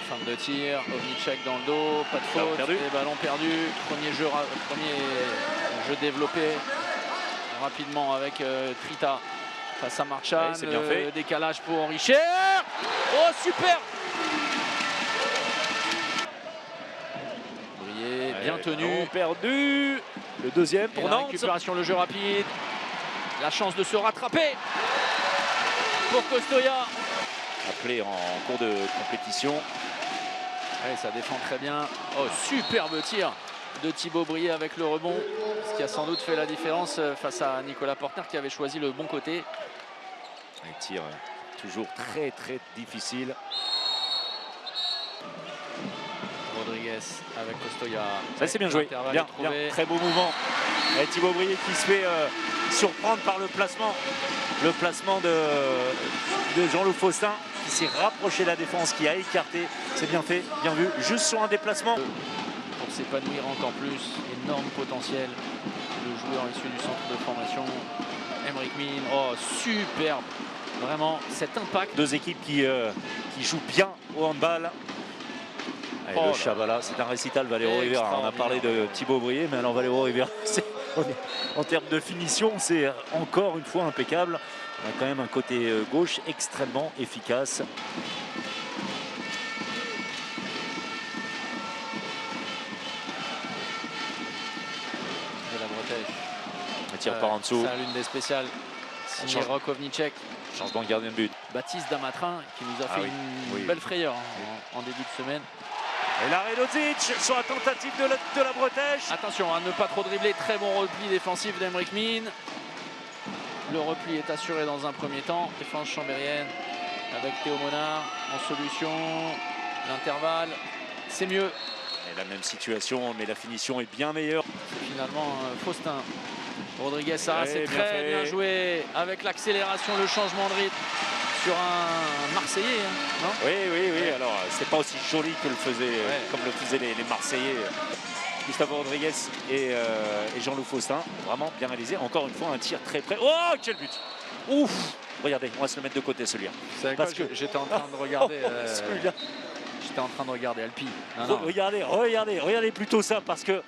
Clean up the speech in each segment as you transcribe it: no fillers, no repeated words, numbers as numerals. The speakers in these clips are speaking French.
Fin de tir, Ovnicek dans le dos, pas de faute, et ballon perdu. Premier jeu développé rapidement avec Trita face à Marchand. C'est bien fait. Décalage pour Richer. Oh super! Brié, bien tenu. Perdu. Le deuxième pour Nantes. Récupération, le jeu rapide. La chance de se rattraper pour Costoya. Appelé en cours de compétition. Ouais, ça défend très bien. Oh, superbe tir de Thibaut Brié avec le rebond. Ce qui a sans doute fait la différence face à Nicolas Portner qui avait choisi le bon côté. Un tir toujours très difficile. Rodriguez avec Costoya. Ça c'est bien joué. Bien, très beau mouvement. Et Thibaut Brié qui se fait surprendre par le placement. Le placement de Jean-Loup Faustin qui s'est rapproché de la défense, qui a écarté. C'est bien fait, bien vu. Juste sur un déplacement. Pour s'épanouir encore plus, énorme potentiel. Le joueur issu du centre de formation, Aymeric Mine. Oh, superbe. Vraiment, cet impact. Deux équipes qui jouent bien au handball. Allez, le Chabala, c'est un récital Valero Rivera. On a parlé de Thibaut Brié, mais alors Valero Rivera, en termes de finition, c'est encore une fois impeccable. On a quand même un côté gauche extrêmement efficace. De la Bretèche. Un tir par en dessous. C'est l'une des spéciales. Signé Rok Ovnicek. Changement de gardien de but. Baptiste Damatrin qui nous a fait une belle frayeur en début de semaine. Et l'arrêt d'Odzic sur la tentative de la Bretèche. Attention à ne pas trop dribbler. Très bon repli défensif d'Aymeric Mine. Le repli est assuré dans un premier temps. Défense chambérienne avec Théo Monard en solution. L'intervalle, c'est mieux. Et la même situation, mais la finition est bien meilleure. C'est finalement Faustin. Rodriguez, ça c'est très bien joué avec l'accélération, le changement de rythme sur un Marseillais. Non oui. Alors, c'est pas aussi joli que comme le faisaient les Marseillais. Gustavo Rodriguez et Jean-Loup Faustin, vraiment bien réalisé. Encore une fois, un tir très près. Oh, quel but! Ouf! Regardez, on va se le mettre de côté celui-là. Parce que j'étais en train de regarder. J'étais en train de regarder Alpi. Regardez plutôt ça parce que.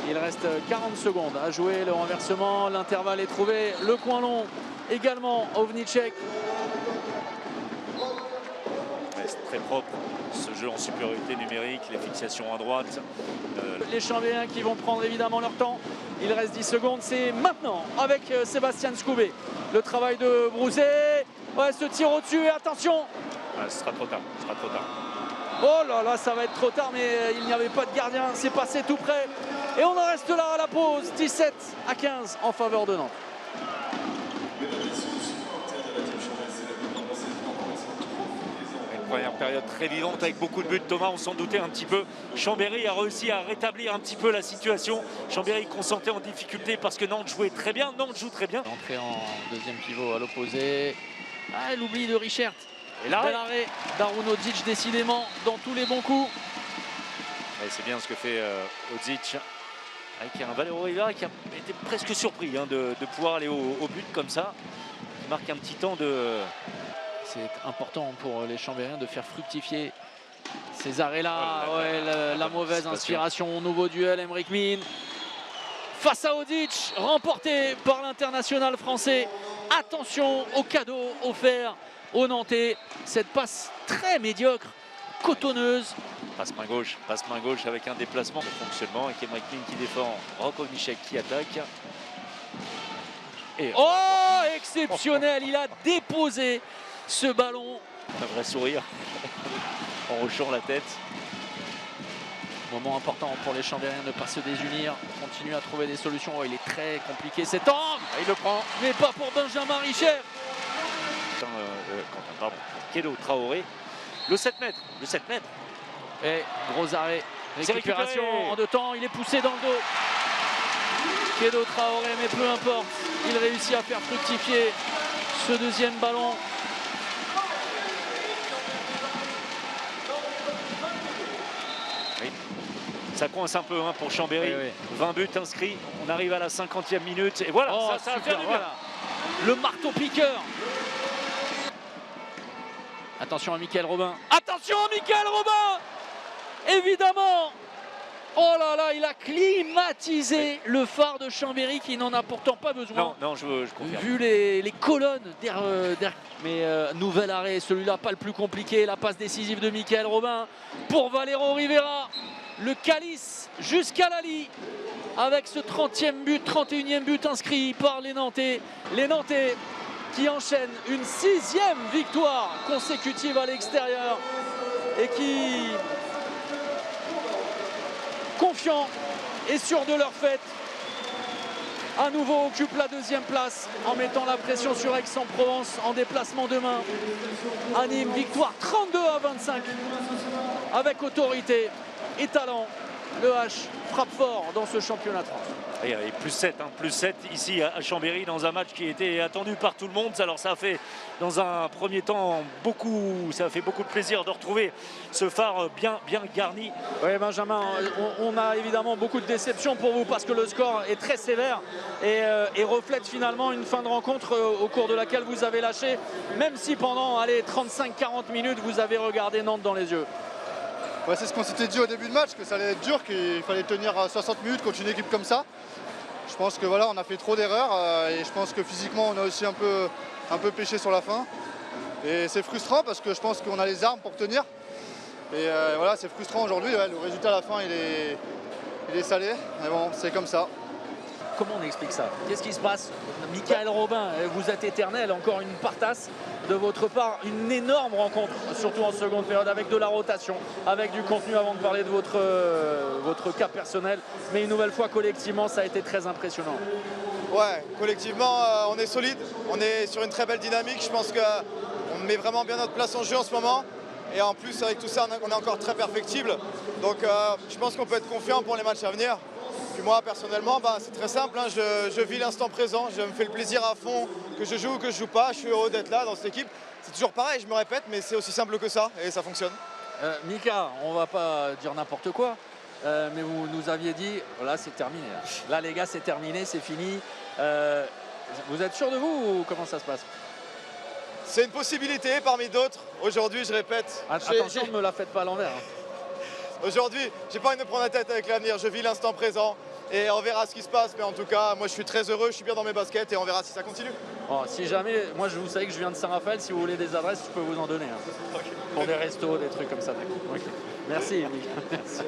Il reste 40 secondes à jouer, le renversement, l'intervalle est trouvé, le coin long également, Ovnicek. C'est très propre, ce jeu en supériorité numérique, les fixations à droite. Les Chambéens qui vont prendre évidemment leur temps, il reste 10 secondes, c'est maintenant avec Sébastien Scoubé. Le travail de Brouzet, ouais, ce tir au-dessus et attention. Ce sera trop tard, Oh là là, ça va être trop tard, mais il n'y avait pas de gardien, c'est passé tout près. Et on en reste là à la pause, 17-15 en faveur de Nantes. Une première période très vivante avec beaucoup de buts. Thomas, on s'en doutait un petit peu. Chambéry a réussi à rétablir un petit peu la situation. Chambéry qu'on sentait en difficulté parce que Nantes jouait très bien. Nantes joue très bien. Entrée en deuxième pivot à l'opposé. Ah, l'oubli de Richert. Et l'arrêt d'Haroun Odzic, décidément, dans tous les bons coups. C'est bien ce que fait Odzic. Avec un Valero Rivera qui a été presque surpris de pouvoir aller au but comme ça. Il marque un petit temps de... C'est important pour les Chambériens de faire fructifier ces arrêts-là. La mauvaise inspiration, nouveau duel, Aymeric Mine. Face à Odzic, remporté par l'international français. Attention au cadeau offert aux Nantais. Cette passe très médiocre, cotonneuse. Passe-main gauche avec un déplacement de fonctionnement avec Aymeric Mine qui défend, Rok Ovnicek qui attaque. Et exceptionnel, il a déposé ce ballon. Un vrai sourire en hochant la tête. Moment important pour les Chambériens de ne pas se désunir. Continue à trouver des solutions. Oh, il est très compliqué cet angle. Il le prend. Mais pas pour Benjamin Richer. Kédo Traoré. Le 7 mètres. Et gros arrêt. Récupération en deux temps. Il est poussé dans le dos. Kédo Traoré, mais peu importe. Il réussit à faire fructifier ce deuxième ballon. Ça coince un peu pour Chambéry. 20 buts inscrits. On arrive à la 50e minute. Et voilà, ça va faire du bien. Le marteau piqueur. Attention à Mickaël Robin. Attention à Mickaël Robin. Évidemment. Oh là là, il a climatisé le phare de Chambéry qui n'en a pourtant pas besoin. Non, je confirme. Vu les colonnes mais nouvel arrêt, celui-là pas le plus compliqué. La passe décisive de Mickaël Robin pour Valero Rivera. Le calice jusqu'à la ligne avec ce 30e but, 31e but inscrit par les Nantais. Les Nantais qui enchaînent une 6e victoire consécutive à l'extérieur et qui, confiants et sûrs de leur fête, à nouveau occupent la 2e place en mettant la pression sur Aix-en-Provence en déplacement demain. À Nîmes, victoire 32-25 avec autorité et talent. Le H frappe fort dans ce championnat de France. Et plus 7 ici à Chambéry dans un match qui était attendu par tout le monde. Alors ça a fait dans un premier temps ça a fait beaucoup de plaisir de retrouver ce phare bien garni. Oui Benjamin, on a évidemment beaucoup de déceptions pour vous parce que le score est très sévère et reflète finalement une fin de rencontre au cours de laquelle vous avez lâché, même si pendant 35-40 minutes vous avez regardé Nantes dans les yeux. Ouais, c'est ce qu'on s'était dit au début de match, que ça allait être dur, qu'il fallait tenir 60 minutes contre une équipe comme ça. Je pense que voilà, on a fait trop d'erreurs et je pense que physiquement on a aussi un peu pêché sur la fin. Et c'est frustrant parce que je pense qu'on a les armes pour tenir. Et voilà, c'est frustrant aujourd'hui. Ouais, le résultat à la fin il est salé. Mais bon, c'est comme ça. Comment on explique ça? Qu'est-ce qui se passe? Mickaël Robin, vous êtes éternel, encore une partasse de votre part, une énorme rencontre, surtout en seconde période, avec de la rotation, avec du contenu avant de parler de votre cas personnel. Mais une nouvelle fois, collectivement, ça a été très impressionnant. Ouais, collectivement, on est solide, on est sur une très belle dynamique. Je pense qu'on met vraiment bien notre place en jeu en ce moment. Et en plus, avec tout ça, on est encore très perfectible. Donc je pense qu'on peut être confiant pour les matchs à venir. Puis moi, personnellement, c'est très simple, hein, je vis l'instant présent, je me fais le plaisir à fond, que je joue ou que je joue pas, je suis heureux d'être là dans cette équipe. C'est toujours pareil, je me répète, mais c'est aussi simple que ça, et ça fonctionne. Mika, on va pas dire n'importe quoi, mais vous nous aviez dit, là c'est terminé. Là les gars, c'est terminé, c'est fini. Vous êtes sûr de vous ou comment ça se passe? C'est une possibilité parmi d'autres. Aujourd'hui, je répète. Attention, ne me la faites pas à l'envers. Aujourd'hui, j'ai pas envie de me prendre la tête avec l'avenir, je vis l'instant présent et on verra ce qui se passe. Mais en tout cas, moi je suis très heureux, je suis bien dans mes baskets et on verra si ça continue. Bon, si jamais, moi vous savez que je viens de Saint-Raphaël, si vous voulez des adresses, je peux vous en donner. Hein. Okay. Pour des restos, des trucs comme ça. Okay. Merci. Merci.